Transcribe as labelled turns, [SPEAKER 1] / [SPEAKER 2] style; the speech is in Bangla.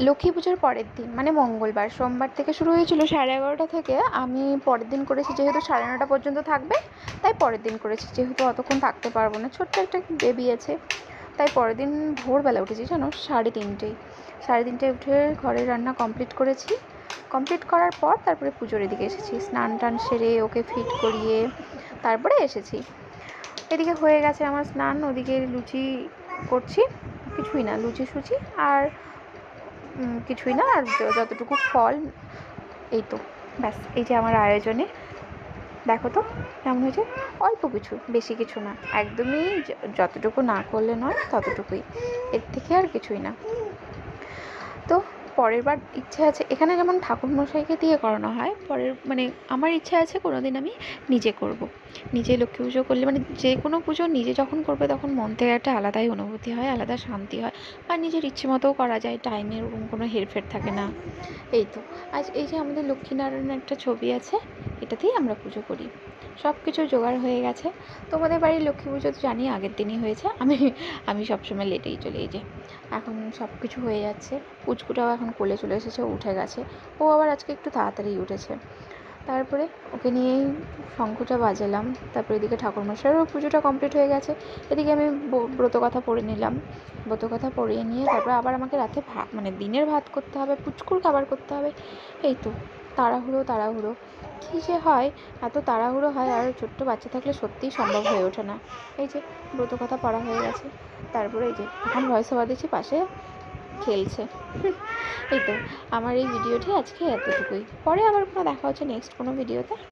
[SPEAKER 1] লক্ষ্মী পুজোর পরের দিন মানে মঙ্গলবার, সোমবার থেকে শুরু হয়েছিল 11:30 থেকে। আমি পরের দিন করেছি, যেহেতু 9:30 পর্যন্ত থাকবে তাই পরের দিন করেছি, যেহেতু অতক্ষণ থাকতে পারবো না, ছোট্ট একটা বেবি আছে, তাই পরের দিন ভোরবেলা উঠেছি জানো, 3:30টায় উঠে ঘরের রান্না কমপ্লিট করেছি। কমপ্লিট করার পর তারপরে পুজোর এদিকে এসেছি, স্নান টান সেরে ওকে ফিট করিয়ে তারপরে এসেছি। এদিকে হয়ে গেছে আমার স্নান, ওদিকে লুচি করছি, কিছুই না, লুচি সুচি আর কিছুই না, আর যতটুকু ফল, এই তো ব্যাস। এই যে আমার আয়োজনে দেখো তো কেমন হয়েছে, অল্প কিছু, বেশি কিছু না, একদমই যতটুকু না করলে নয় ততটুকুই, এর থেকে আর কিছুই না। তো পরের বার ইচ্ছে আছে, এখানে যেমন ঠাকুরমশাইকে দিয়ে করানো হয়, পরের মানে আমার ইচ্ছা আছে কোনো দিন আমি নিজে করব। নিজে লক্ষ্মী পুজো করলে মানে যে কোনো পুজো নিজে যখন করবে তখন মন থেকে একটা আলাদাই অনুভূতি হয়, আলাদা শান্তি হয়, আর নিজের ইচ্ছে মতোও করা যায়, টাইমের ওরকম কোনো হেরফের থাকে না। এই তো আজ এই যে আমাদের লক্ষ্মীনারায়ণের একটা ছবি আছে, এটাতেই আমরা পুজো করি। সব কিছু জোগাড় হয়ে গেছে। তোমাদের বাড়ির লক্ষ্মী পুজো তো জানি আগের দিনই হয়েছে, আমি সবসময় লেটেই চলে, এই যে এখন সব কিছু হয়ে যাচ্ছে। পুচকুটাও এখন কোলে চলে এসেছে, উঠে গেছে, ও আবার আজকে একটু তাড়াতাড়ি উঠেছে। তারপরে ওকে নিয়েই শঙ্খটা বাজালাম, তারপরে এদিকে ঠাকুরমশাইয়েরও পুজোটা কমপ্লিট হয়ে গেছে। এদিকে আমি ব্রতকথা পড়ে নিলাম, ব্রতকথা পড়িয়ে নিয়ে তারপরে আবার আমাকে রাতে মানে দিনের ভাত করতে হবে, পুচকুর খাবার করতে হবে। এই তো তাড়াহুড়ো কী যে হয়, এত তাড়াহুড়ো হয়, আর ছোট্ট বাচ্চা থাকলে সত্যিই সম্ভব হয়ে ওঠে না। এই যে ব্রতকথা পড়া হয়ে গেছে, তারপরে এই যে এখন ভয়েস ওভার দিচ্ছি, পাশে খেলছে। এই তো আমার এই ভিডিওটি আজকে এতটুকুই, পরে আবার কোনো দেখা হচ্ছে নেক্সট কোনো ভিডিওতে।